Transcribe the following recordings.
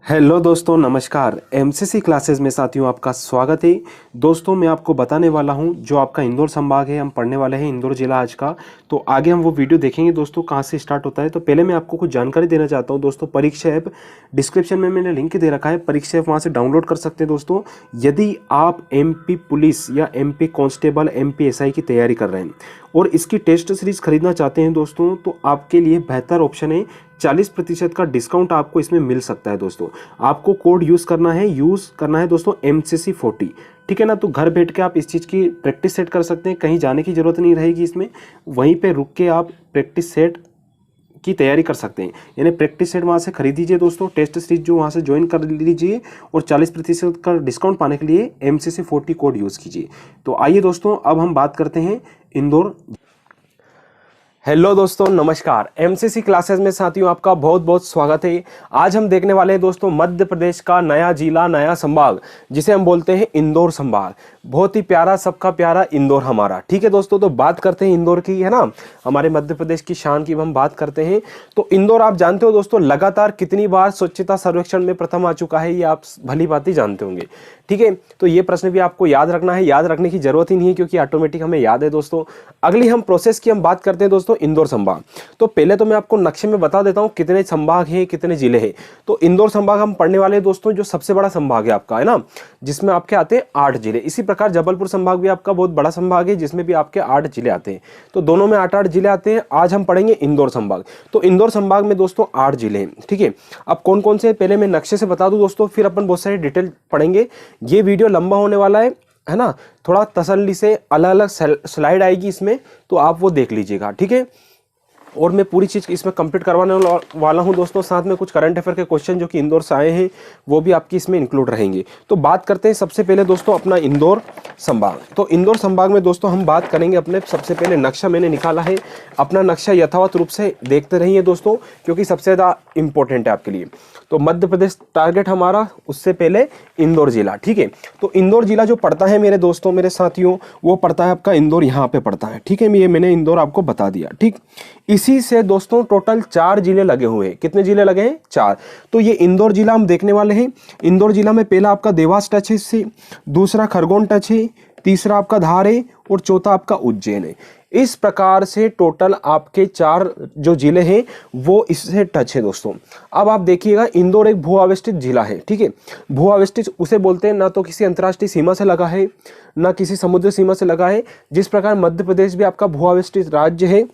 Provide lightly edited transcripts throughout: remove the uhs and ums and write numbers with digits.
Hello दोस्तों, नमस्कार। MCC classes में साथियों आपका स्वागत है। दोस्तों मैं आपको बताने वाला हूं जो आपका इंदौर संभाग है, हम पढ़ने वाले हैं इंदौर जिला आज का। तो आगे हम वो वीडियो देखेंगे दोस्तों कहां से स्टार्ट होता है। तो पहले मैं आपको कुछ जानकारी देना चाहता हूं दोस्तों। परीक्षा ऐप डिस्क्रिप्शन में मैंने लिंक दे रखा है, परीक्षा ऐप वहां से डाउनलोड कर सकते हैं दोस्तों। यदि आप एमपी पुलिस या एमपी कांस्टेबल, एमपी एसआई की तैयारी कर रहे हैं और इसकी टेस्ट सीरीज खरीदना चाहते हैं दोस्तों, तो आपके लिए बेहतर ऑप्शन है। 40% का डिस्काउंट आपको इसमें मिल सकता है दोस्तों। आपको कोड यूज़ करना है दोस्तों MCC40। ठीक है ना। तो घर बैठ के आप इस चीज़ की प्रैक्टिस सेट कर सकते हैं, कहीं जाने की ज़रूरत नहीं रहेगी इसमें। वहीं पे रुक के आप प्रैक्टिस सेट की तैयारी कर सकते हैं। यानी प्रैक्टिस सेट वहाँ से खरीद दीजिए दोस्तों, टेस्ट सीरीज जो वहाँ से ज्वाइन कर लीजिए और 40% का डिस्काउंट पाने के लिए MCC40 कोड यूज़ कीजिए। तो आइए दोस्तों, अब हम बात करते हैं इंदौर। हेलो दोस्तों, नमस्कार। एमसीसी क्लासेस में साथियों आपका बहुत बहुत स्वागत है। आज हम देखने वाले हैं दोस्तों मध्य प्रदेश का नया जिला, नया संभाग, जिसे हम बोलते हैं इंदौर संभाग। बहुत ही प्यारा, सबका प्यारा इंदौर हमारा। ठीक है दोस्तों, तो बात करते हैं इंदौर की, है ना। हमारे मध्य प्रदेश की शान की हम बात करते हैं। तो इंदौर आप जानते हो दोस्तों लगातार कितनी बार स्वच्छता सर्वेक्षण में प्रथम आ चुका है, ये आप भली भांति जानते होंगे। ठीक है, तो ये प्रश्न भी आपको याद रखना है। याद रखने की जरूरत ही नहीं है क्योंकि ऑटोमेटिक हमें याद है दोस्तों। अगली हम प्रोसेस की हम बात करते हैं दोस्तों इंदौर संभाग। तो पहले तो मैं आपको नक्शे में बता देता हूं कितने संभाग हैं, कितने जिले हैं। तो इंदौर संभाग हम पढ़ने वाले हैं दोस्तों, जो सबसे बड़ा संभाग है आपका, है ना, जिसमें आपके आते हैं 8 जिले। इसी प्रकार जबलपुर संभाग भी आपका बहुत बड़ा संभाग है, जिसमें भी आपके 8 जिले आते हैं। तो दोनों में 8-8 जिले आते हैं। आज हम पढ़ेंगे इंदौर संभाग। तो इंदौर संभाग में दोस्तों 8 जिले हैं। ठीक है, अब कौन कौन से पहले मैं नक्शे से बता दूं दोस्तों, फिर अपन बहुत सारे डिटेल पढ़ेंगे। ये वीडियो लंबा होने वाला है ना। थोड़ा तसल्ली से अलग अलग स्लाइड आएगी इसमें, तो आप वो देख लीजिएगा। ठीक है, और मैं पूरी चीज़ इसमें कंप्लीट करवाने वाला हूं दोस्तों। साथ में कुछ करंट अफेयर के क्वेश्चन जो कि इंदौर से आए हैं वो भी आपकी इसमें इंक्लूड रहेंगे। तो बात करते हैं सबसे पहले दोस्तों अपना इंदौर संभाग। तो इंदौर संभाग में दोस्तों हम बात करेंगे अपने, सबसे पहले नक्शा मैंने निकाला है। अपना नक्शा यथावत रूप से देखते रहिए दोस्तों, क्योंकि सबसे ज़्यादा इंपॉर्टेंट है आपके लिए। तो मध्य प्रदेश टारगेट हमारा, उससे पहले इंदौर जिला। ठीक है, तो इंदौर जिला जो पड़ता है मेरे दोस्तों, मेरे साथियों, वो पड़ता है आपका इंदौर, यहाँ पे पड़ता है। ठीक है, ये मैंने इंदौर आपको बता दिया। ठीक, इसी से दोस्तों टोटल 4 जिले लगे हुए हैं। कितने जिले लगे हैं? 4। तो ये इंदौर जिला हम देखने वाले हैं। इंदौर जिला में पहला आपका देवास टच है इससे, दूसरा खरगोन टच है, तीसरा आपका धार है और चौथा आपका उज्जैन है। इस प्रकार से टोटल आपके 4 जो जिले हैं वो इससे टच है दोस्तों। अब आप देखिएगा, इंदौर एक भू आवेष्टित जिला है। ठीक है, भू आवेष्टित उसे बोलते हैं, ना तो किसी अंतर्राष्ट्रीय सीमा से लगा है, ना किसी समुद्र सीमा से लगा है। जिस प्रकार मध्य प्रदेश भी आपका भू आवेष्टित राज्य है,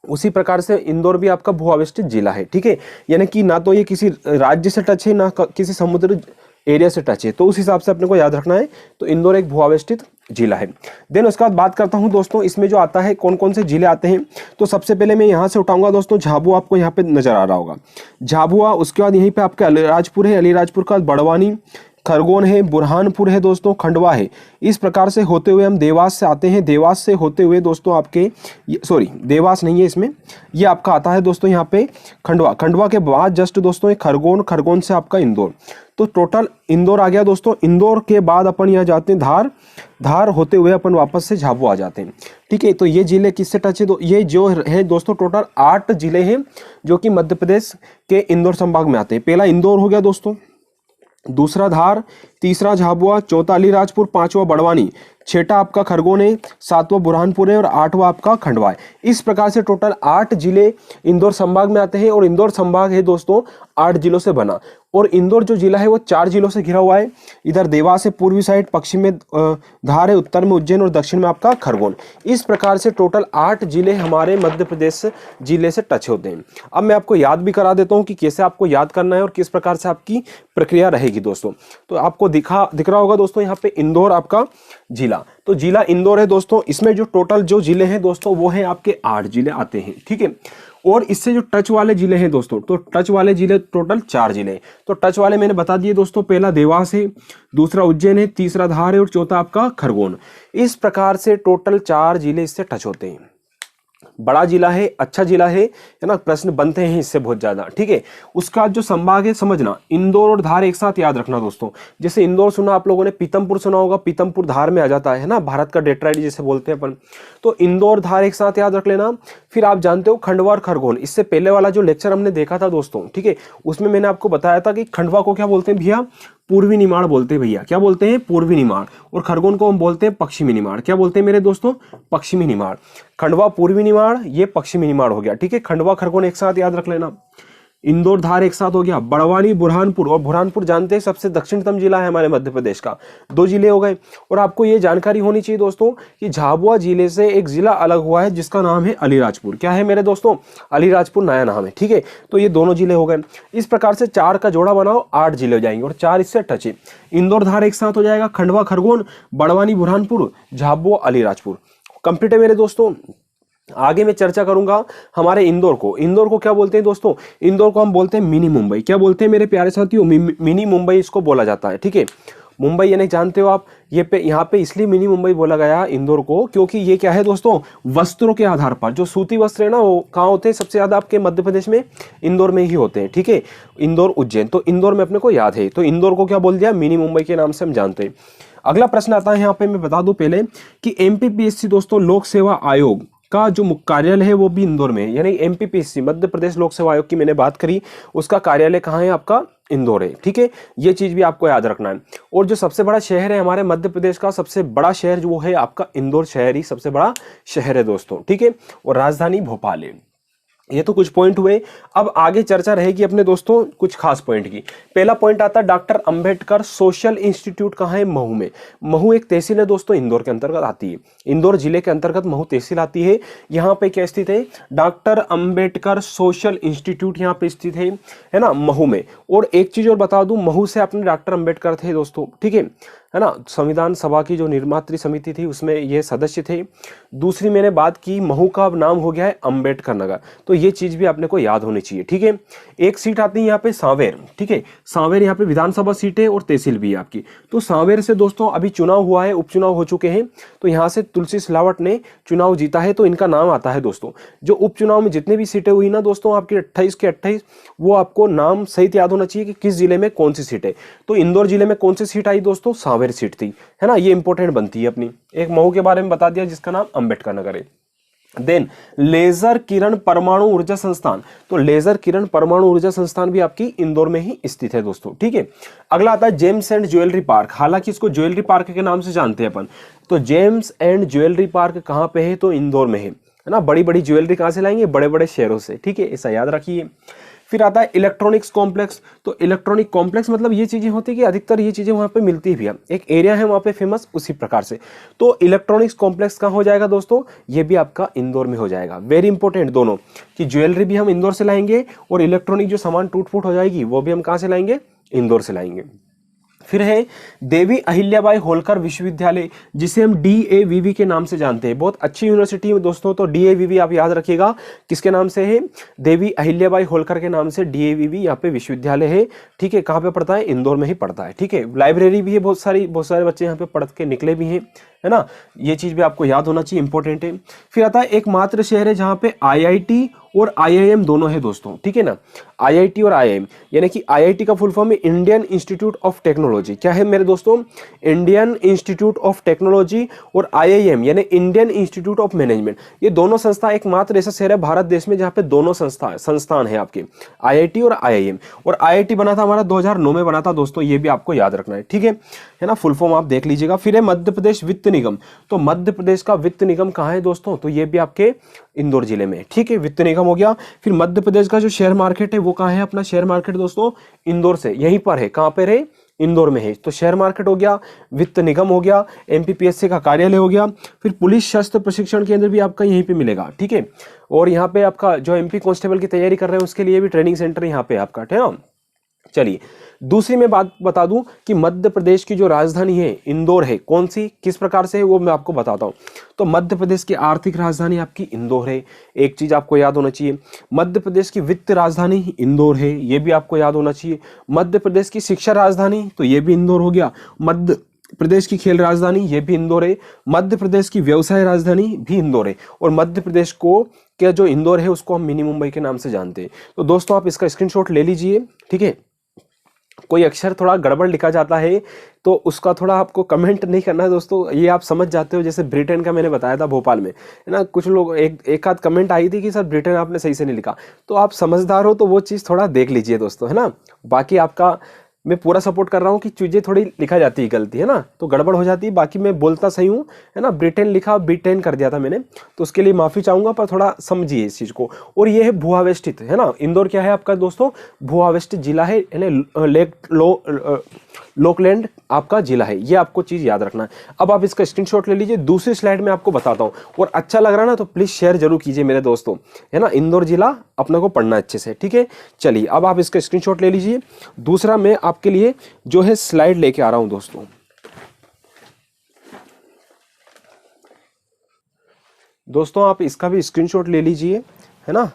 उसी प्रकार से इंदौर भी आपका भू आवेष्टित जिला है। ठीक है, यानी कि ना तो ये किसी राज्य से टच है, ना किसी समुद्र एरिया से टच है। तो उस हिसाब से अपने को याद रखना है। तो इंदौर एक भू आवेष्टित जिला है। देन उसके बाद बात करता हूं दोस्तों, इसमें जो आता है कौन कौन से जिले आते हैं। तो सबसे पहले मैं यहां से उठाऊंगा दोस्तों झाबुआ, आपको यहाँ पे नजर आ रहा होगा झाबुआ। उसके बाद यहीं पे आपके अलीराजपुर है, अलीराजपुर का बड़वानी, खरगोन है, बुरहानपुर है दोस्तों, खंडवा है। इस प्रकार से होते हुए हम देवास से आते हैं। देवास से होते हुए दोस्तों आपके, सॉरी देवास नहीं है इसमें, ये आपका आता है दोस्तों यहाँ पे खंडवा। खंडवा के बाद जस्ट दोस्तों ये खरगोन, खरगोन से आपका इंदौर। तो टोटल इंदौर आ गया दोस्तों। इंदौर के बाद अपन यहाँ जाते हैं धार, धार होते हुए अपन वापस से झाबुआ आ जाते हैं। ठीक है, तो ये जिले किससे टच है? तो ये जो है दोस्तों टोटल 8 जिले हैं जो कि मध्य प्रदेश के इंदौर संभाग में आते हैं। पहला इंदौर हो गया दोस्तों, दूसरा धार, तीसरा झाबुआ, चौथा अलीराजपुर, पांचवा बड़वानी, छठा आपका खरगोन है, सातवां बुरहानपुर है और 8वां आपका खंडवा है। इस प्रकार से टोटल 8 जिले इंदौर संभाग में आते हैं। और इंदौर संभाग है दोस्तों 8 जिलों से बना। और इंदौर जो जिला है वो 4 जिलों से घिरा हुआ है। इधर देवास है पूर्वी साइड, पश्चिम में धार है, उत्तर में उज्जैन और दक्षिण में आपका खरगोन। इस प्रकार से टोटल 8 जिले हमारे मध्य प्रदेश जिले से टच होते हैं। अब मैं आपको याद भी करा देता हूँ कि कैसे आपको याद करना है और किस प्रकार से आपकी प्रक्रिया रहेगी दोस्तों। तो आपको दिख रहा होगा दोस्तों यहाँ पे इंदौर आपका जिला। तो जिला इंदौर है दोस्तों। इसमें जो टोटल जो जिले हैं दोस्तों वो है आपके 8 जिले आते हैं। ठीक है, और इससे जो टच वाले जिले हैं दोस्तों, तो टच वाले जिले टोटल 4 जिले। तो टच वाले मैंने बता दिए दोस्तों, पहला देवास है, दूसरा उज्जैन है, तीसरा धार है और चौथा आपका खरगोन। इस प्रकार से टोटल 4 जिले इससे टच होते हैं। बड़ा जिला है, अच्छा जिला है ना, प्रश्न बनते हैं इससे बहुत ज्यादा। ठीक है, उसका जो संभाग है समझना, इंदौर और धार एक साथ याद रखना दोस्तों। जैसे इंदौर सुना आप लोगों ने, पीतमपुर सुना होगा, पीतमपुर धार में आ जाता है ना, भारत का डेट्राइट जिसे बोलते हैं अपन। तो इंदौर धार एक साथ याद रख लेना। फिर आप जानते हो खंडवा और खरगोन, इससे पहले वाला जो लेक्चर हमने देखा था दोस्तों, ठीक है, उसमें मैंने आपको बताया था कि खंडवा को क्या बोलते हैं भैया, पूर्वी निमाड़ बोलते हैं भैया। क्या बोलते हैं? पूर्वी निमाड़। और खरगोन को हम बोलते हैं पश्चिमी निमाड़। क्या बोलते हैं मेरे दोस्तों? पश्चिमी निमाड़। खंडवा पूर्वी निमाड़, ये पश्चिमी निमाड़ हो गया। ठीक है, खंडवा खरगोन एक साथ याद रख लेना। इंदौर धार एक साथ हो गया। बड़वानी बुरहानपुर, और बुरहानपुर जानते हैं सबसे दक्षिणतम जिला है हमारे मध्य प्रदेश का। 2 जिले हो गए। और आपको ये जानकारी होनी चाहिए दोस्तों कि झाबुआ जिले से एक जिला अलग हुआ है जिसका नाम है अलीराजपुर। क्या है मेरे दोस्तों? अलीराजपुर नया नाम है। ठीक है, तो ये दोनों जिले हो गए। इस प्रकार से 4 का जोड़ा बनाओ, 8 जिले हो जाएंगे और 4 इससे टच है। इंदौर धार एक साथ हो जाएगा, खंडवा खरगोन, बड़वानी बुरहानपुर, झाबुआ अलीराजपुर। कंप्लीट है मेरे दोस्तों। आगे मैं चर्चा करूंगा हमारे इंदौर को। इंदौर को क्या बोलते हैं दोस्तों? इंदौर को हम बोलते हैं मिनी मुंबई। क्या बोलते हैं मेरे प्यारे साथियों? मिनी मुंबई इसको बोला जाता है। ठीक है, मुंबई यानी जानते हो आप, ये यहाँ पे इसलिए मिनी मुंबई बोला गया इंदौर को क्योंकि ये क्या है दोस्तों, वस्त्रों के आधार पर जो सूती वस्त्र है ना, वो कहाँ होते हैं सबसे ज्यादा? आपके मध्य प्रदेश में इंदौर में ही होते हैं। ठीक है, इंदौर उज्जैन, तो इंदौर में अपने को याद है, तो इंदौर को क्या बोल दिया? मिनी मुंबई के नाम से हम जानते हैं। अगला प्रश्न आता है यहाँ पे, मैं बता दूं पहले कि एमपीपीएससी दोस्तों लोक सेवा आयोग का जो मुख्य कार्यालय है वो भी इंदौर में है। यानी एमपीपीएससी मध्य प्रदेश लोक सेवा आयोग की मैंने बात करी, उसका कार्यालय कहाँ है? आपका इंदौर है। ठीक है, ये चीज भी आपको याद रखना है। और जो सबसे बड़ा शहर है हमारे मध्य प्रदेश का, सबसे बड़ा शहर जो है आपका इंदौर शहर ही सबसे बड़ा शहर है दोस्तों। ठीक है, और राजधानी भोपाल है। ये तो कुछ पॉइंट हुए। अब आगे चर्चा रहेगी अपने दोस्तों कुछ खास पॉइंट की। पहला पॉइंट आता है डॉक्टर अंबेडकर सोशल इंस्टीट्यूट कहाँ है? महू में। महू एक तहसील है दोस्तों, इंदौर के अंतर्गत आती है। इंदौर जिले के अंतर्गत महू तहसील आती है। यहाँ पे क्या स्थित है? डॉक्टर अंबेडकर सोशल इंस्टीट्यूट यहाँ पे स्थित है ना, महू में। और एक चीज और बता दूं, महू से अपने डॉक्टर अंबेडकर थे दोस्तों। ठीक है ना, संविधान सभा की जो निर्मात्री समिति थी उसमें ये सदस्य थे। दूसरी मैंने बात की, महू का अब नाम हो गया है अंबेडकर नगर, तो ये चीज भी आपने को याद होनी चाहिए। ठीक है, एक सीट आती है यहाँ पे सांवेर। ठीक है, सांवेर यहाँ पे विधानसभा सीट है और तहसील भी है आपकी। तो सांवेर से दोस्तों अभी चुनाव हुआ है, उपचुनाव हो चुके हैं, तो यहाँ से तुलसी सिलावट ने चुनाव जीता है, तो इनका नाम आता है दोस्तों। जो उपचुनाव में जितने भी सीटें हुई ना दोस्तों आपकी 28 के 28, वो आपको नाम सहित याद होना चाहिए कि किस जिले में कौन सी सीट है। तो इंदौर जिले में कौन सी सीट आई दोस्तों? सांवेर सीट थी, है ना, ये इंपॉर्टेंट बनती है अपनी। एक महू के बारे में बता दिया जिसका नाम अंबेडकर नगर है। देन लेजर किरण परमाणु ऊर्जा संस्थान, तो लेजर किरण परमाणु ऊर्जा संस्थान भी आपकी इंदौर में ही स्थित है दोस्तों। ठीक है, अगला आता है जेम्स एंड ज्वेलरी पार्क। हालांकि इसको ज्वेलरी पार्क के नाम से जानते हैं अपन, तो जेम्स एंड ज्वेलरी पार्क कहां पे है? तो इंदौर में है ना। बड़ी बड़ी ज्वेलरी कहां से लाएंगे? बड़े बड़े शहरों से। ठीक है, ऐसा याद रखिए। फिर आता है इलेक्ट्रॉनिक्स कॉम्प्लेक्स। तो इलेक्ट्रॉनिक कॉम्प्लेक्स मतलब ये चीजें होती है कि अधिकतर ये चीजें वहां पे मिलती भी है, एक एरिया है वहां पे फेमस, उसी प्रकार से। तो इलेक्ट्रॉनिक्स कॉम्प्लेक्स कहाँ हो जाएगा दोस्तों? ये भी आपका इंदौर में हो जाएगा। वेरी इंपॉर्टेंट दोनों, कि ज्वेलरी भी हम इंदौर से लाएंगे और इलेक्ट्रॉनिक जो सामान टूट फूट हो जाएगी वो भी हम कहाँ से लाएंगे? इंदौर से लाएंगे। फिर है देवी अहिल्याबाई होलकर विश्वविद्यालय, जिसे हम DAVV के नाम से जानते हैं। बहुत अच्छी यूनिवर्सिटी है दोस्तों, तो DAVV आप याद रखिएगा किसके नाम से है? देवी अहिल्याबाई होलकर के नाम से DAVV यहाँ पे विश्वविद्यालय है। ठीक है, कहाँ पे पढ़ता है? इंदौर में ही पढ़ता है। ठीक है, लाइब्रेरी भी है, बहुत सारे बच्चे यहाँ पे पढ़ के निकले भी हैं, है ना, ये चीज भी आपको याद होना चाहिए, इंपॉर्टेंट है। फिर आता है एकमात्र शहर है जहां पे IIT और IIM दोनों है दोस्तों। ठीक है ना, IIT और IIM, यानी कि IIT का फुल फॉर्म है इंडियन इंस्टीट्यूट ऑफ टेक्नोलॉजी। क्या है मेरे दोस्तों? Indian institute of technology. और IIM यानी इंडियन इंस्टीट्यूट ऑफ मैनेजमेंट। ये दोनों संस्था एकमात्र ऐसा शहर है भारत देश में जहां पे दोनों संस्थान है आपके, IIT और IIM। और IIT बना था हमारा 2009 में बना था दोस्तों, ये भी आपको याद रखना है। ठीक है ना, फुल फॉर्म आप देख लीजिएगा। फिर है मध्य प्रदेश वित्त निगम। तो मध्य प्रदेश का वित्त निगम कहाँ है दोस्तों? तो ये भी आपके इंदौर जिले में। ठीक है, वित्त निगम हो गया। फिर मध्य प्रदेश का जो शेयर मार्केट है वो कहाँ है? अपना शेयर मार्केट दोस्तों इंदौर से, यहीं पर है। कहाँ पे रहे? इंदौर में है। तो शेयर मार्केट हो गया, वित्त निगम हो गया, MPPSC का कार्यालय हो गया। फिर पुलिस शस्त्र प्रशिक्षण केंद्र भी आपका यहीं पे मिलेगा। ठीक है, और यहाँ पे आपका जो MP कांस्टेबल की तैयारी कर रहे हैं उसके लिए भी ट्रेनिंग सेंटर यहाँ पे आपका है ना। चलिए, दूसरी मैं बात बता दूं कि मध्य प्रदेश की जो राजधानी है इंदौर है, कौन सी, किस प्रकार से है वो मैं आपको बताता हूं। तो मध्य प्रदेश की आर्थिक राजधानी आपकी इंदौर है, एक चीज आपको याद होना चाहिए। मध्य प्रदेश की वित्त राजधानी इंदौर है, ये भी आपको याद होना चाहिए। मध्य प्रदेश की शिक्षा राजधानी, तो ये भी इंदौर हो गया। मध्य प्रदेश की खेल राजधानी, ये भी इंदौर है। मध्य प्रदेश की व्यवसाय राजधानी भी इंदौर है। और मध्य प्रदेश को उसके जो इंदौर है उसको हम मिनी मुंबई के नाम से जानते हैं। तो दोस्तों आप इसका स्क्रीनशॉट ले लीजिए, ठीक है। कोई अक्षर थोड़ा गड़बड़ लिखा जाता है तो उसका थोड़ा आपको कमेंट नहीं करना है दोस्तों, ये आप समझ जाते हो। जैसे ब्रिटेन का मैंने बताया था भोपाल में, है ना, कुछ लोग एक आध कमेंट आई थी कि सर ब्रिटेन आपने सही से नहीं लिखा, तो आप समझदार हो तो वो चीज़ थोड़ा देख लीजिए दोस्तों, है ना। बाकी आपका मैं पूरा सपोर्ट कर रहा हूँ कि चीज़ें थोड़ी लिखा जाती है गलती, है ना, तो गड़बड़ हो जाती है। बाकी मैं बोलता सही हूँ, है ना। ब्रिटेन लिखा ब्रिटेन कर दिया था मैंने, तो उसके लिए माफ़ी चाहूँगा, पर थोड़ा समझिए इस चीज़ को। और ये है भुआवेस्टित, है ना। इंदौर क्या है आपका दोस्तों, भुआवेस्टित जिला है ना, लोकलैंड आपका जिला है, ये आपको चीज़ याद रखना है। अब आप इसका स्क्रीनशॉट ले लीजिए। दूसरी स्लाइड में आपको बताता हूँ, और अच्छा लग रहा है ना तो प्लीज़ शेयर जरूर कीजिए मेरे दोस्तों, है ना। इंदौर जिला अपने को पढ़ना अच्छे से, ठीक है। चलिए अब आप इसका स्क्रीनशॉट ले लीजिए। दूसरा मैं आपके लिए जो है स्लाइड लेके आ रहा हूं दोस्तों। दोस्तों आप इसका भी स्क्रीनशॉट ले लीजिए, है ना,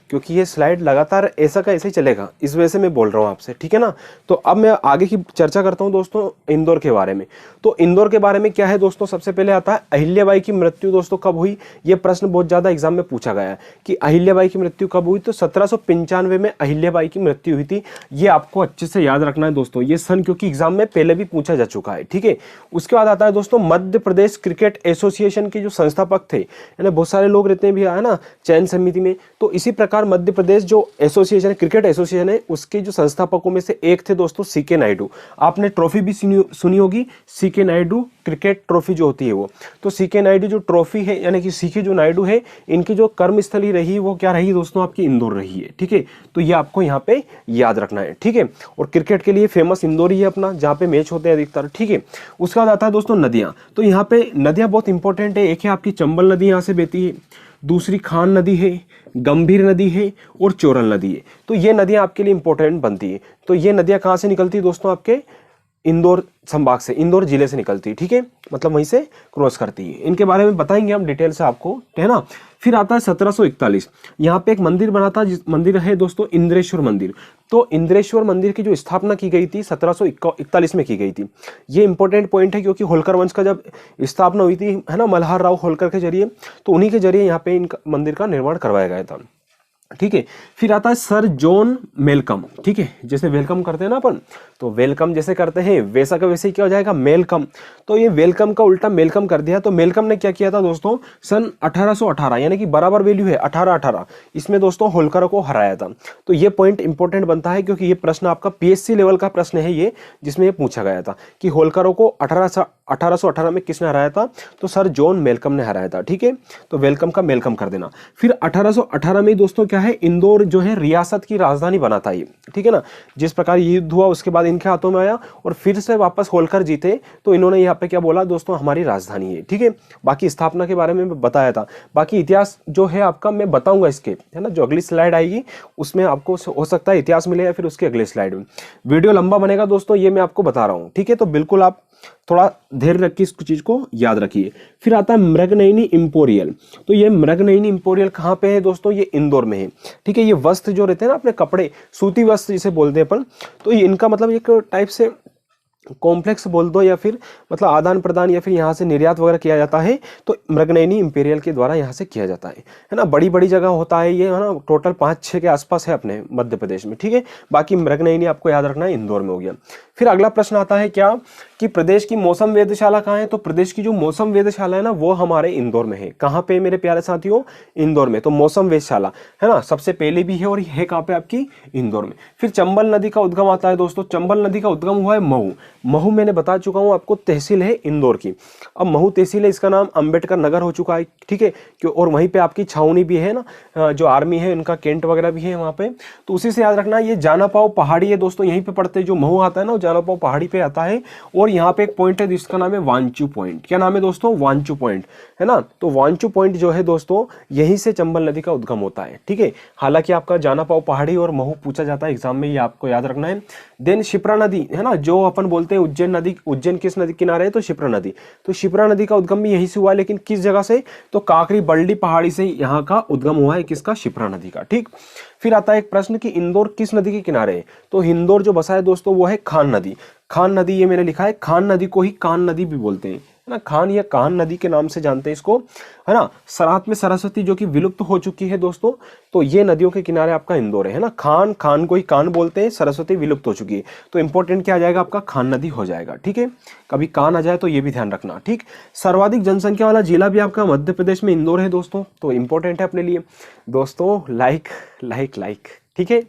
क्योंकि ये स्लाइड लगातार ऐसा का ऐसे ही चलेगा, इस वजह से मैं बोल रहा हूँ आपसे, ठीक है ना। तो अब मैं आगे की चर्चा करता हूँ दोस्तों इंदौर के बारे में। तो इंदौर के बारे में क्या है दोस्तों, सबसे पहले आता है अहिल्याबाई की मृत्यु दोस्तों कब हुई। ये प्रश्न बहुत ज़्यादा एग्जाम में पूछा गया है कि अहिल्याबाई की मृत्यु कब हुई। तो 1795 में अहिल्याबाई की मृत्यु हुई थी। ये आपको अच्छे से याद रखना है दोस्तों, ये सन, क्योंकि एग्जाम में पहले भी पूछा जा चुका है, ठीक है। उसके बाद आता है दोस्तों मध्य प्रदेश क्रिकेट एसोसिएशन के जो संस्थापक थे, यानी बहुत सारे लोग रहते हैं भी, है ना, चयन समिति में। तो इसी प्रकार मध्य प्रदेश जो एसोसिएशन है, क्रिकेट एसोसिएशन है, उसके जो संस्थापकों में से एक थे दोस्तों सीके नायडू। आपने ट्रॉफी भी सुनी होगी, सीके नायडू क्रिकेट ट्रॉफी जो होती है वो। तो सीके नायडू जो ट्रॉफी है, यानी कि सीके जो नायडू है, इनकी जो कर्मस्थली रही वो क्या रही दोस्तों, आपकी इंदौर रही है, ठीक है। तो ये आपको यहाँ पे याद रखना है, ठीक है। और क्रिकेट के लिए फेमस इंदौर ही है अपना, जहाँ पे मैच होते हैं अधिकतर, ठीक है। उसके बाद आता है दोस्तों नदियाँ। तो यहाँ पे नदियाँ बहुत इंपॉर्टेंट है। एक है आपकी चंबल नदी यहाँ से बहती है, दूसरी खान नदी है, गंभीर नदी है, और चोरल नदी है। तो ये नदियां आपके लिए इंपॉर्टेंट बनती है। तो ये नदियां कहाँ से निकलती है दोस्तों, आपके इंदौर संभाग से, इंदौर जिले से निकलती है, ठीक है, मतलब वहीं से क्रॉस करती है। इनके बारे में बताएंगे हम डिटेल से आपको, है ना। फिर आता है 1741, यहाँ पे एक मंदिर बना था, जिस मंदिर है दोस्तों इंद्रेश्वर मंदिर। तो इंद्रेश्वर मंदिर की जो स्थापना की गई थी 1741 में की गई थी। ये इंपॉर्टेंट पॉइंट है, क्योंकि होलकर वंश का जब स्थापना हुई थी, है ना, मल्हार राव होलकर के जरिए, तो उन्हीं के जरिए यहाँ पे इन मंदिर का निर्माण करवाया गया था, ठीक है। फिर आता है सर जॉन मेलकम, ठीक है। जैसे वेलकम करते हैं ना अपन, तो वेलकम जैसे करते हैं वैसा का वैसे ही क्या हो जाएगा, मेलकम। तो ये वेलकम का उल्टा मेलकम कर दिया। तो मेलकम ने क्या किया था दोस्तों, सन 1818, यानी कि बराबर वैल्यू है 1818, इसमें दोस्तों होलकर को हराया था। तो ये पॉइंट इंपॉर्टेंट बनता है, क्योंकि ये प्रश्न आपका पीएससी लेवल का प्रश्न है ये, जिसमें ये पूछा गया था कि होलकर को 1818 में किसने हराया था। तो सर जॉन मेलकम ने हराया था, ठीक है। तो वेलकम का मेलकम कर देना। फिर 1818 में दोस्तों क्या है, इंदौर जो है रियासत की राजधानी बना था ये, ठीक है ना। जिस प्रकार ये युद्ध हुआ उसके बाद इनके हाथों में आया, और फिर से वापस होलकर जीते, तो इन्होंने यहाँ पे क्या बोला दोस्तों, हमारी राजधानी है, ठीक है। बाकी स्थापना के बारे में बताया था। बाकी इतिहास जो है आपका मैं बताऊंगा इसके, है ना, जो अगली स्लाइड आएगी उसमें आपको हो सकता है इतिहास मिले, या फिर उसके अगले स्लाइड में। वीडियो लंबा बनेगा दोस्तों, ये मैं आपको बता रहा हूँ, ठीक है। तो बिल्कुल आप थोड़ा धैर्य रखिए, इस चीज को याद रखिए। फिर आता है मृगनयनी इंपोरियल। तो ये मृगनयनी इंपोरियल कहाँ पे है दोस्तों, ये इंदौर में है, ठीक है। ये वस्त्र जो रहते हैं ना अपने कपड़े, सूती वस्त्र जिसे बोलते हैं अपन, तो ये इनका मतलब एक टाइप से कॉम्प्लेक्स बोल दो, या फिर मतलब आदान प्रदान, या फिर यहाँ से निर्यात वगैरह किया जाता है। तो मृगनयनी इंपीरियल के द्वारा यहाँ से किया जाता है ना। बड़ी बड़ी जगह होता है ये, है ना, टोटल 5-6 के आसपास है अपने मध्य प्रदेश में, ठीक है। बाकी मृगनयनी आपको याद रखना है, इंदौर में हो गया। फिर अगला प्रश्न आता है क्या, कि प्रदेश की मौसम वेधशाला कहाँ है। तो प्रदेश की जो मौसम वेधशाला है ना, वो हमारे इंदौर में है। कहाँ पे मेरे प्यारे साथियों, इंदौर में। तो मौसम वेधशाला, है ना, सबसे पहले भी है, और है कहाँ पे आपकी, इंदौर में। फिर चंबल नदी का उद्गम आता है दोस्तों। चंबल नदी का उद्गम हुआ है महू। महू मैंने बता चुका हूँ आपको, तहसील है इंदौर की। अब महू तहसील है, इसका नाम अंबेडकर नगर हो चुका है, ठीक है। और वहीं पे आपकी छावनी भी है ना, जो आर्मी है उनका कैंट वगैरह भी है वहाँ पे। तो उसी से याद रखना, ये जानापाव पहाड़ी है दोस्तों, यहीं पे पड़ते हैं। जो महू आता है ना, वो जानापाव पहाड़ी पे आता है। और यहाँ पे एक पॉइंट है जिसका नाम है वांचू पॉइंट। क्या नाम है दोस्तों, वांचू पॉइंट, है ना। तो वांचू पॉइंट जो है दोस्तों, यहीं से चंबल नदी का उद्गम होता है, ठीक है। हालांकि आपका जानापाव पहाड़ी और महू पूछा जाता है एग्जाम में, ये आपको याद रखना है। देन शिप्रा नदी, है ना, जो अपन बोलते हैं उज्जैन नदी। उज्जैन किस नदी किनारे है, तो शिप्रा नदी। तो शिप्रा नदी का उद्गम भी यहीं से हुआ है, लेकिन किस जगह से, तो काकरी बल्डी पहाड़ी से यहाँ का उद्गम हुआ है, किसका, शिप्रा नदी का, ठीक। फिर आता है एक प्रश्न कि इंदौर किस नदी के किनारे है। तो इंदौर जो बसा है दोस्तों, वो है खान नदी। खान नदी, ये मैंने लिखा है, खान नदी को ही कान नदी भी बोलते हैं, ना। खान या कान नदी के नाम से जानते हैं इसको, है ना। साथ में सरस्वती जो कि विलुप्त हो चुकी है दोस्तों, तो ये नदियों के किनारे आपका इंदौर है ना। खान, खान को ही कान बोलते हैं, सरस्वती विलुप्त हो चुकी है, तो इंपॉर्टेंट क्या आ जाएगा आपका, खान नदी हो जाएगा, ठीक है। कभी कान आ जाए तो ये भी ध्यान रखना, ठीक। सर्वाधिक जनसंख्या वाला जिला भी आपका मध्य प्रदेश में इंदौर है दोस्तों, तो इंपॉर्टेंट है अपने लिए दोस्तों। लाइक लाइक लाइक, ठीक है,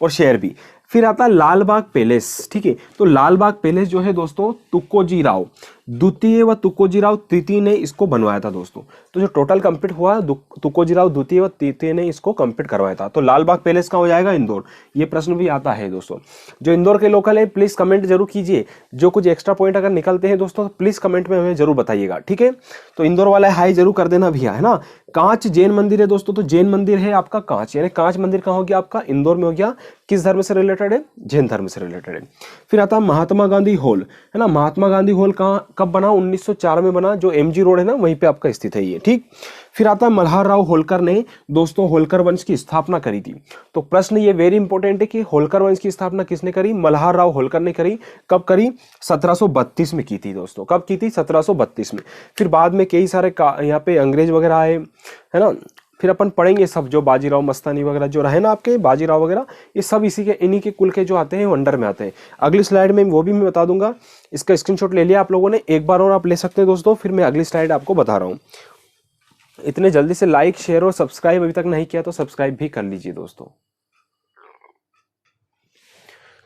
और शेयर भी। फिर आता है लाल बाग पैलेस, ठीक है। तो लाल बाग पैलेस जो है दोस्तों, तुकोजी राव द्वितीय व तुकोजी राव तृतीय ने इसको बनवाया था दोस्तों। तो जो टोटल कंप्लीट हुआ, तुकोजी राव द्वितीय व तृतीय ने इसको कंप्लीट करवाया था। तो लाल बाग पैलेस का हो जाएगा इंदौर। ये प्रश्न भी आता है दोस्तों। जो इंदौर के लोकल है प्लीज कमेंट जरूर कीजिए, जो कुछ एक्स्ट्रा पॉइंट अगर निकलते हैं दोस्तों तो प्लीज कमेंट में हमें जरूर बताइएगा, ठीक है। तो इंदौर वाला हाई जरूर कर देना भैया, है ना। कांच जैन मंदिर है दोस्तों, तो जैन मंदिर है आपका कांच, यानी कांच मंदिर कहाँ हो गया आपका, इंदौर में हो गया। किस धर्म से रिलेटेड है, जैन धर्म से रिलेटेड है। फिर आता है महात्मा गांधी हॉल, है ना। महात्मा गांधी हॉल कहाँ कब बना, 1904 में बना, जो एमजी रोड है ना वहीं पे आपका स्थित है ये, ठीक। फिर आता है मल्हार राव होलकर ने दोस्तों होलकर वंश की स्थापना करी थी। तो प्रश्न ये वेरी इंपॉर्टेंट है कि होलकर वंश की स्थापना किसने करी, मल्हार राव होलकर ने करी। कब करी, 1732 में की थी दोस्तों। कब की थी, 1732 में। फिर बाद में कई सारे यहाँ पे अंग्रेज वगैरह आए, है ना। फिर अपन पढ़ेंगे सब, जो बाजीराव मस्तानी वगैरह जो रहे ना आपके, बाजीराव वगैरह, ये सब इसी के इन्हीं के कुल के जो आते हैं वो अंडर में आते हैं। अगली स्लाइड में वो भी मैं बता दूंगा। इसका स्क्रीनशॉट ले लिया आप लोगों ने, एक बार और आप ले सकते हैं दोस्तों। फिर मैं अगली स्लाइड आपको बता रहा हूँ। इतने जल्दी से लाइक, शेयर और सब्सक्राइब अभी तक नहीं किया तो सब्सक्राइब भी कर लीजिए दोस्तों।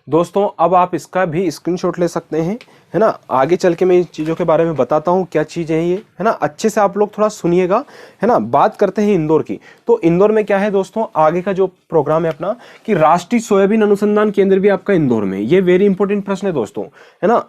दोस्तों अब आप इसका भी स्क्रीनशॉट ले सकते हैं, है ना। आगे चल के मैं इन चीज़ों के बारे में बताता हूँ क्या चीज़ है ये, है ना। अच्छे से आप लोग थोड़ा सुनिएगा, है ना। बात करते हैं इंदौर की। तो इंदौर में क्या है दोस्तों, आगे का जो प्रोग्राम है अपना, कि राष्ट्रीय सोयाबीन अनुसंधान केंद्र भी आपका इंदौर में। ये वेरी इंपॉर्टेंट प्रश्न है दोस्तों, है ना।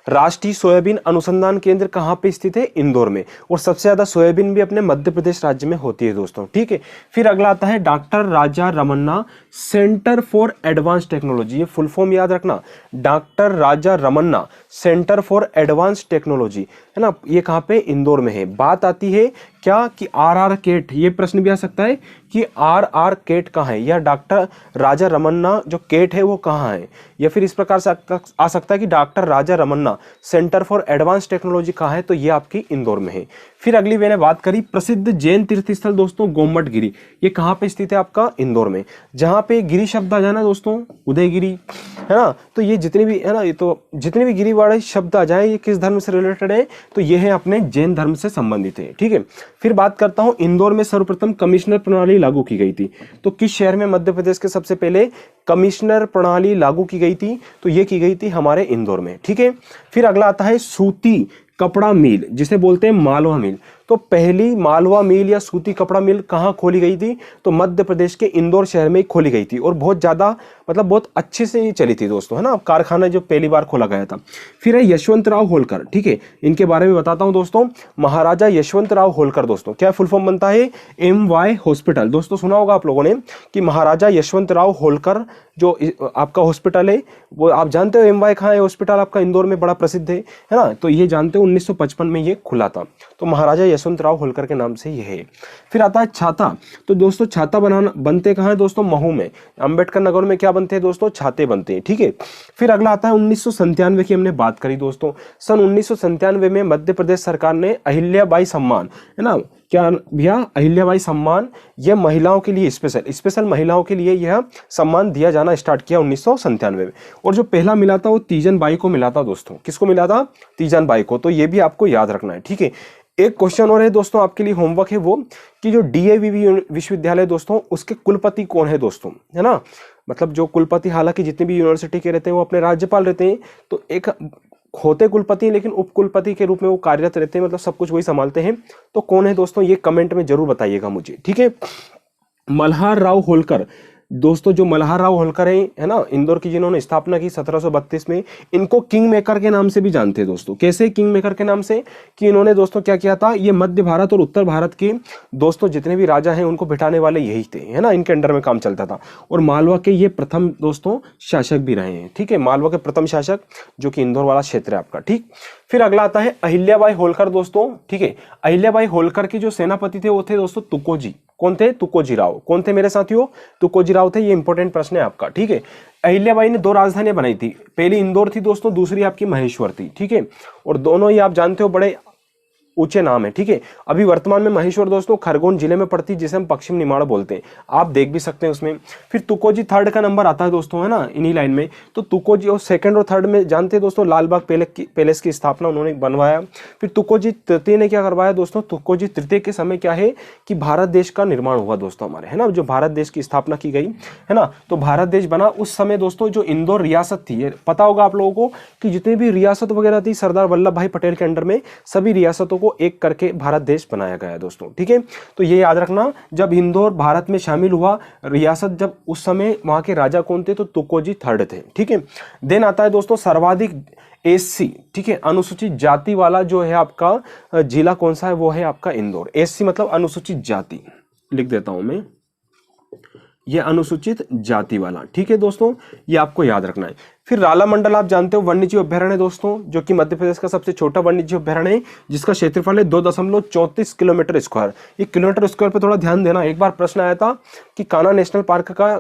राष्ट्रीय सोयाबीन अनुसंधान केंद्र कहाँ पे स्थित है, इंदौर में। और सबसे ज्यादा सोयाबीन भी अपने मध्य प्रदेश राज्य में होती है दोस्तों, ठीक है। फिर अगला आता है doctor Raja Ramanna centre for advance technology. ये फुल फॉर्म याद रखना, doctor Raja Ramanna centre for advance technology, है ना। ये कहाँ पे, इंदौर में है। बात आती है क्या कि आर केट, ये प्रश्न भी आ सकता है कि आर केट कहाँ है, या डॉक्टर राजा रमन्ना जो केट है वो कहाँ है। या फिर इस प्रकार से आ सकता है कि doctor Raja Ramanna centre for advance technology कहाँ है, तो ये आपकी इंदौर में है। फिर अगली मैंने बात करी प्रसिद्ध जैन तीर्थ स्थल दोस्तों, गोमट गिरी। ये कहाँ पे स्थित है आपका, इंदौर में। जहाँ पे गिरी शब्द आ जाना दोस्तों, उदयगिरी, है ना। तो ये जितने भी, है ना, ये तो जितने भी गिरी वाले शब्द आ जाए ये किस धर्म से रिलेटेड है, तो ये है अपने जैन धर्म से संबंधित है, ठीक है। फिर बात करता हूं, इंदौर में सर्वप्रथम कमिश्नर प्रणाली लागू की गई थी। तो किस शहर में मध्य प्रदेश के सबसे पहले कमिश्नर प्रणाली लागू की गई थी, तो ये की गई थी हमारे इंदौर में, ठीक है। फिर अगला आता है सूती कपड़ा मिल, जिसे बोलते हैं मालवा मिल। तो पहली मालवा मिल या सूती कपड़ा मिल कहाँ खोली गई थी, तो मध्य प्रदेश के इंदौर शहर में खोली गई थी। और बहुत ज्यादा, मतलब बहुत अच्छे से ये चली थी दोस्तों, है ना। कारखाना जो पहली बार खोला गया था। फिर है यशवंतराव होलकर, ठीक है। इनके बारे में बताता हूं दोस्तों। महाराजा यशवंतराव होलकर दोस्तों, क्या फुल फॉर्म बनता है, MY हॉस्पिटल। दोस्तों सुना होगा आप लोगों ने कि महाराजा यशवंतराव होलकर जो आपका हॉस्पिटल है, वो आप जानते हो MY कहाँ है हॉस्पिटल आपका, इंदौर में बड़ा प्रसिद्ध है ना। तो ये जानते हो 1955 में ये खुला था। तो महाराजा यशवंतराव होलकर के नाम से ये है। फिर आता है छाता। तो दोस्तों छाता बनते कहाँ है दोस्तों, महू में। अंबेडकर नगर में क्या बनते हैं दोस्तों, छाते बनते हैं, ठीक है। फिर अगला आता है 1997 की हमने बात करी दोस्तों। सन 1997 में मध्य प्रदेश सरकार ने अहिल्याबाई सम्मान, है ना, क्या भैया, अहिल्याबाई सम्मान, यह महिलाओं के लिए स्पेशल महिलाओं के लिए यह सम्मान दिया जाना स्टार्ट किया 1997 में। और जो पहला मिला था वो तीजन बाई को मिला था दोस्तों। किसको मिला था, तीजन बाई को। तो ये भी आपको याद रखना है, ठीक है। एक क्वेश्चन और है दोस्तों आपके लिए, होमवर्क है वो, कि जो DAV विश्वविद्यालय दोस्तों, उसके कुलपति कौन है दोस्तों, है ना। मतलब जो कुलपति, हालांकि जितनी भी यूनिवर्सिटी के रहते हैं वो अपने राज्यपाल रहते हैं, तो एक होते कुलपति लेकिन उप कुलपति के रूप में वो कार्यरत रहते हैं, मतलब सब कुछ वही संभालते हैं। तो कौन है दोस्तों, ये कमेंट में जरूर बताइएगा मुझे, ठीक है। मल्हार राव होलकर दोस्तों, जो मल्हार राव होलकर है ना, इंदौर की, जिन्होंने स्थापना की 1732 में, इनको किंग मेकर के नाम से भी जानते हैं दोस्तों। कैसे किंग मेकर के नाम से, कि इन्होंने दोस्तों क्या किया था, ये मध्य भारत और उत्तर भारत के दोस्तों जितने भी राजा हैं उनको बिठाने वाले यही थे, है ना। इनके अंडर में काम चलता था। और मालवा के ये प्रथम दोस्तों शासक भी रहे हैं, ठीक है। मालवा के प्रथम शासक, जो कि इंदौर वाला क्षेत्र है आपका, ठीक। फिर अगला आता है अहिल्याबाई होलकर दोस्तों, ठीक है। अहिल्याबाई होलकर के जो सेनापति थे वो थे दोस्तों तुकोजी। कौन थे? तुकोजी राव। कौन थे मेरे साथियों? तुकोजी राव थे। ये इंपॉर्टेंट प्रश्न है आपका, ठीक है। अहिल्याबाई ने 2 राजधानियां बनाई थी, पहली इंदौर थी दोस्तों, दूसरी आपकी महेश्वर थी, ठीक है। और दोनों ही आप जानते हो बड़े ऊंचे नाम है, ठीक है। अभी वर्तमान में महेश्वर दोस्तों खरगोन जिले में पड़ती है, जिसे हम पश्चिम निमाड़ बोलते हैं, आप देख भी सकते हैं उसमें। फिर तुकोजी थर्ड का नंबर आता है दोस्तों, है ना, इन्हीं लाइन में। तो तुकोजी और सेकंड और थर्ड में जानते हैं दोस्तों, लाल बाग पैलेस की स्थापना उन्होंने बनवाया। फिर तुकोजी तृतीय ने क्या करवाया दोस्तों? तुकोजी तृतीय के समय क्या है कि भारत देश का निर्माण हुआ दोस्तों हमारे, है ना, जो भारत देश की स्थापना की गई, है ना। तो भारत देश बना उस समय दोस्तों। जो इंदौर रियासत थी, ये पता होगा आप लोगों को कि जितनी भी रियासत वगैरह थी सरदार वल्लभ भाई पटेल के अंडर में, सभी रियासतों को एक करके भारत देश बनाया गया दोस्तों, ठीक है। तो ये याद रखना, जब इंदौर भारत में शामिल हुआ रियासत, जब उस समय वहां के राजा कौन थे? तो तुकोजी थर्ड थे, ठीक है। देन आता है दोस्तों सर्वाधिक एससी, ठीक है, अनुसूचित जाति वाला जो है आपका जिला कौन सा है? वो है आपका इंदौर। एससी मतलब अनुसूचित जाति, लिख देता हूं मैं, ये अनुसूचित जाति वाला, ठीक है दोस्तों, ये आपको याद रखना है। फिर राला मंडल आप जानते हो वन्यजीव अभ्यारण्य दोस्तों, जो कि मध्य प्रदेश का सबसे छोटा वन्यजीव अभ्यारण्य है, जिसका क्षेत्रफल है 2.34 किलोमीटर स्क्वायर। ये किलोमीटर स्क्वायर पे थोड़ा ध्यान देना। एक बार प्रश्न आया था कि कान्हा नेशनल पार्क का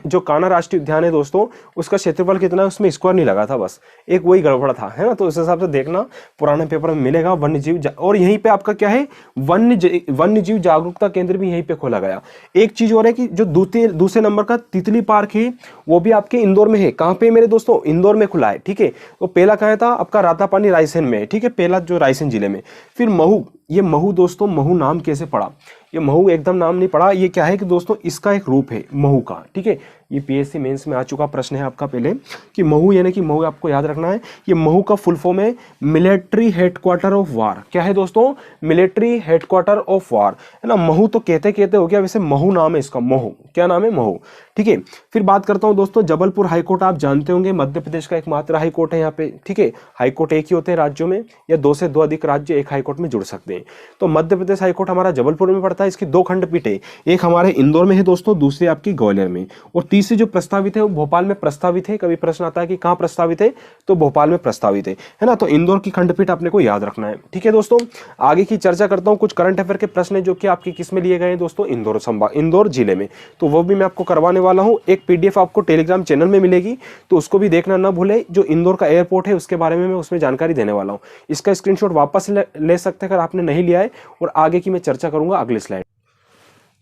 जो कान्हा राष्ट्रीय उद्यान है दोस्तों, उसका क्षेत्रफल कितना है? उसमें स्क्वायर नहीं लगा था, बस एक वही गड़बड़ था, है ना। तो उस हिसाब से देखना, पुराने पेपर में मिलेगा वन्यजीव। और यहीं पे आपका क्या है? वन्यजीव जागरूकता केंद्र भी यहीं पे खोला गया। एक चीज और है कि जो दूसरे नंबर का तितली पार्क है, वो भी आपके इंदौर में है। कहां पे मेरे दोस्तों? इंदौर में खुला है, ठीक है। तो पहला कहां था? आपका रातापानी रायसेन में, ठीक है, पहला जो रायसेन जिले में। फिर महू, ये महू दोस्तों, महू नाम कैसे पड़ा? ये महू एकदम नाम नहीं पड़ा, ये क्या है कि दोस्तों इसका एक रूप है महू का, ठीक है। ये पीएससी मेंस में आ चुका प्रश्न है आपका पहले कि महू, यानी कि महू आपको याद रखना है। ये महू का फुल फॉर्म है मिलिट्री हेडक्वार्टर ऑफ वार। क्या है दोस्तों? मिलिट्री हेडक्वार्टर ऑफ वार, है ना। महू तो कहते हो गया, वैसे महू नाम है इसका, महू, क्या नाम है? महू, ठीक है। फिर बात करता हूं दोस्तों जबलपुर हाईकोर्ट, आप जानते होंगे मध्य प्रदेश का एकमात्र हाईकोर्ट है यहाँ पे, ठीक है। हाईकोर्ट एक ही होते हैं राज्यों में, या 2 से 2 अधिक राज्य एक हाईकोर्ट में जुड़ सकते हैं। तो मध्य प्रदेश हाईकोर्ट हमारा जबलपुर में पड़ता है। इसकी 2 खंडपीठ है, एक हमारे इंदौर में है दोस्तों, दूसरी आपकी ग्वालियर में, और तीसरी जो प्रस्तावित है वो भोपाल में प्रस्तावित है। कभी प्रश्न आता है कि कहां प्रस्तावित है? तो भोपाल में प्रस्तावित है ना। तो इंदौर की खंडपीठ अपने को याद रखना है, ठीक है दोस्तों। आगे की चर्चा करता हूं, कुछ करंट अफेयर के प्रश्न जो कि आपके किस में लिए गए हैं दोस्तों? इंदौर संभाग, इंदौर जिले में। तो वो भी मैं आपको करवाने वाला हूं। एक पीडीएफ आपको टेलीग्राम चैनल में मिलेगी, तो उसको भी देखना ना भूले। जो इंदौर का एयरपोर्ट है उसके बारे में मैं उसमें जानकारी देने वाला हूं। इसका स्क्रीनशॉट वापस ले सकते हैं अगर आपने नहीं लिया है, और आगे की मैं चर्चा करूंगा अगले स्लाइड।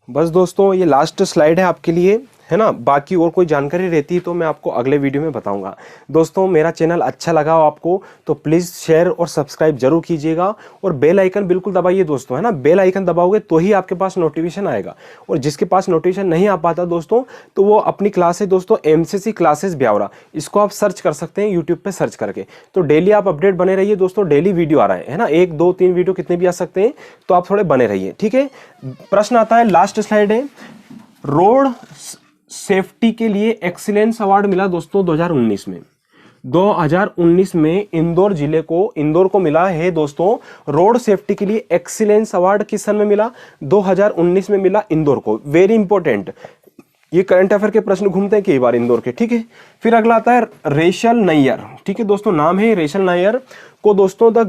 बस दोस्तों ये लास्ट स्लाइड है आपके लिए, है ना। बाकी और कोई जानकारी रहती है तो मैं आपको अगले वीडियो में बताऊंगा। दोस्तों मेरा चैनल अच्छा लगा हो आपको तो प्लीज़ शेयर और सब्सक्राइब जरूर कीजिएगा, और बेल आइकन बिल्कुल दबाइए दोस्तों, है ना। बेल आइकन दबाओगे तो ही आपके पास नोटिफिकेशन आएगा, और जिसके पास नोटिफिकेशन नहीं आ पाता दोस्तों, तो वो अपनी क्लास है दोस्तों एमसीसी क्लासेस ब्यावरा, इसको आप सर्च कर सकते हैं यूट्यूब पर सर्च करके। तो डेली आप अपडेट बने रहिए दोस्तों, डेली वीडियो आ रहा है ना, 1 2 3 वीडियो कितने भी आ सकते हैं, तो आप थोड़े बने रहिए, ठीक है। प्रश्न आता है, लास्ट स्लाइड है, रोड सेफ्टी के लिए एक्सीलेंस अवार्ड मिला दोस्तों 2019 में। 2019 में इंदौर को मिला है दोस्तों रोड सेफ्टी के लिए एक्सीलेंस अवार्ड। किस सन में मिला? 2019 में मिला इंदौर को। वेरी इंपॉर्टेंट, ये करंट अफेयर के प्रश्न घूमते हैं कई बार इंदौर के, ठीक है। फिर अगला आता है रेशल नैयर, ठीक है दोस्तों, नाम है रेशल नैयर को दोस्तों the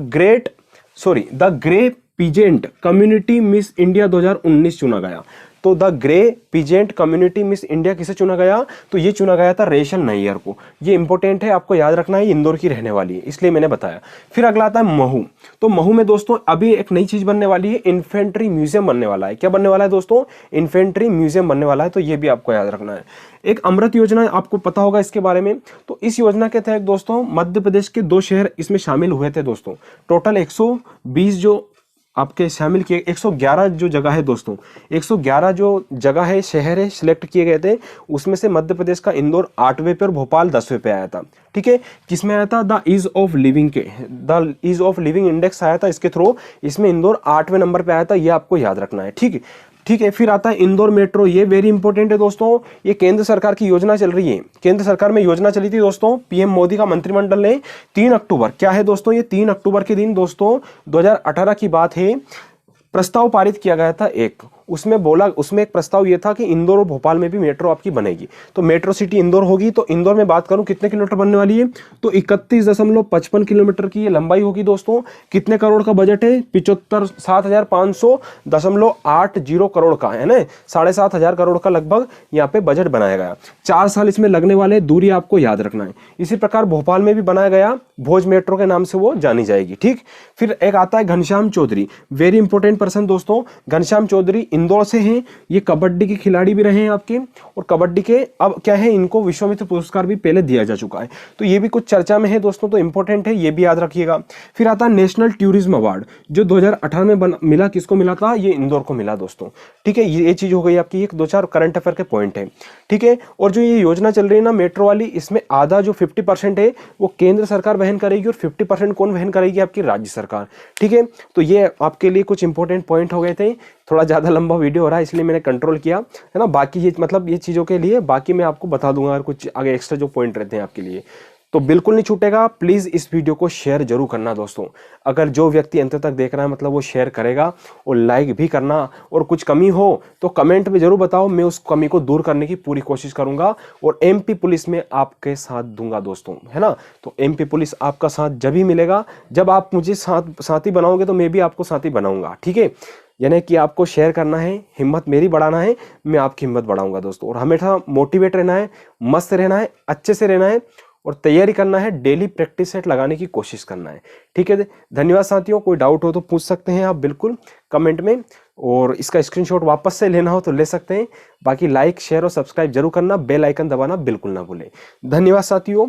grey peasant community miss India 2019 चुना गया। तो the grey peasant community miss India किसे चुना गया? तो ये चुना गया था रेशल नैयर को। ये इंपॉर्टेंट है, आपको याद रखना है, इंदौर की रहने वाली है, इसलिए मैंने बताया। फिर अगला आता है महू। तो महू में दोस्तों अभी एक नई चीज बनने वाली है, इन्फेंट्री म्यूजियम बनने वाला है। क्या बनने वाला है दोस्तों? इन्फेंट्री म्यूजियम बनने वाला है, तो ये भी आपको याद रखना है। एक अमृत योजना, आपको पता होगा इसके बारे में। तो इस योजना के तहत दोस्तों मध्य प्रदेश के 2 शहर इसमें शामिल हुए थे दोस्तों। टोटल 120 जो आपके शामिल किए, 111 जो जगह है दोस्तों, 111 जो जगह है, शहर है, सिलेक्ट किए गए थे। उसमें से मध्य प्रदेश का इंदौर 8वें पे और भोपाल 10वें पे आया था, ठीक है। किसमें आया था? The ease of living index आया था इसके थ्रू, इसमें इंदौर 8वें नंबर पे आया था। ये आपको याद रखना है, ठीक है। ठीक है, फिर आता है इंदौर मेट्रो। ये वेरी इंपॉर्टेंट है दोस्तों, ये केंद्र सरकार की योजना चल रही है। केंद्र सरकार में योजना चली थी दोस्तों, पीएम मोदी का मंत्रिमंडल ने 3 अक्टूबर, क्या है दोस्तों, ये 3 अक्टूबर के दिन दोस्तों 2018 की बात है, प्रस्ताव पारित किया गया था एक, उसमें बोला, उसमें एक प्रस्ताव ये था कि इंदौर और भोपाल में भी मेट्रो आपकी बनेगी। तो मेट्रो सिटी इंदौर होगी। तो इंदौर में बात करूं कितने किलोमीटर बनने वाली है, तो 31.55 किलोमीटर की ये लंबाई होगी दोस्तों। कितने करोड़ का बजट है, 75,7,500.80 करोड़ का है ना, 7,500 करोड़ का लगभग यहाँ पे बजट बनाया गया। 4 साल इसमें लगने वाले, दूरी आपको याद रखना है। इसी प्रकार भोपाल में भी बनाया गया, भोज मेट्रो के नाम से वो जानी जाएगी। ठीक, फिर एक आता है Ghanshyam Chaudhary, very important person दोस्तों। घनश्याम चौधरी इंदौर से हैं, ये कबड्डी के खिलाड़ी भी रहे हैं आपके, और कबड्डी के अब क्या है, इनको विश्वामित्र पुरस्कार भी पहले दिया जा चुका है। तो ये भी कुछ चर्चा में है दोस्तों, तो इंपॉर्टेंट है, ये भी याद रखिएगा। फिर आता है नेशनल टूरिज्म अवार्ड, जो 2018 में मिला, किसको मिला था, ये इंदौर को मिला दोस्तों। ठीक है, ये चीज हो गई आपकी, एक 2-4 करंट अफेयर के पॉइंट है। ठीक है, और जो ये योजना चल रही है ना मेट्रो वाली, इसमें आधा जो 50% है वो केंद्र सरकार वहन करेगी, और 50% कौन वहन करेगी, आपकी राज्य सरकार। ठीक है, तो ये आपके लिए कुछ इंपॉर्टेंट पॉइंट हो गए थे। थोड़ा ज्यादा लंबा वीडियो हो रहा है इसलिए मैंने कंट्रोल किया है ना। बाकी ये मतलब ये चीजों के लिए बाकी मैं आपको बता दूंगा, अगर कुछ आगे एक्स्ट्रा जो पॉइंट रहते हैं आपके लिए, तो बिल्कुल नहीं छूटेगा। प्लीज इस वीडियो को शेयर जरूर करना दोस्तों। अगर जो व्यक्ति अंत तक देख रहा है मतलब वो शेयर करेगा, और लाइक भी करना, और कुछ कमी हो तो कमेंट में जरूर बताओ, मैं उस कमी को दूर करने की पूरी कोशिश करूंगा, और एमपी पुलिस में आपके साथ दूंगा दोस्तों, है ना। तो एमपी पुलिस आपका साथ जब ही मिलेगा जब आप मुझे साथी बनाओगे, तो मैं भी आपको साथी बनाऊंगा। ठीक है, यानी कि आपको शेयर करना है, हिम्मत मेरी बढ़ाना है, मैं आपकी हिम्मत बढ़ाऊंगा दोस्तों। और हमेशा मोटिवेट रहना है, मस्त रहना है, अच्छे से रहना है, और तैयारी करना है, डेली प्रैक्टिस सेट लगाने की कोशिश करना है। ठीक है, धन्यवाद साथियों। कोई डाउट हो तो पूछ सकते हैं आप बिल्कुल कमेंट में, और इसका स्क्रीनशॉट वापस से लेना हो तो ले सकते हैं। बाकी लाइक, शेयर और सब्सक्राइब जरूर करना, बेल आइकन दबाना बिल्कुल ना भूलें। धन्यवाद साथियों।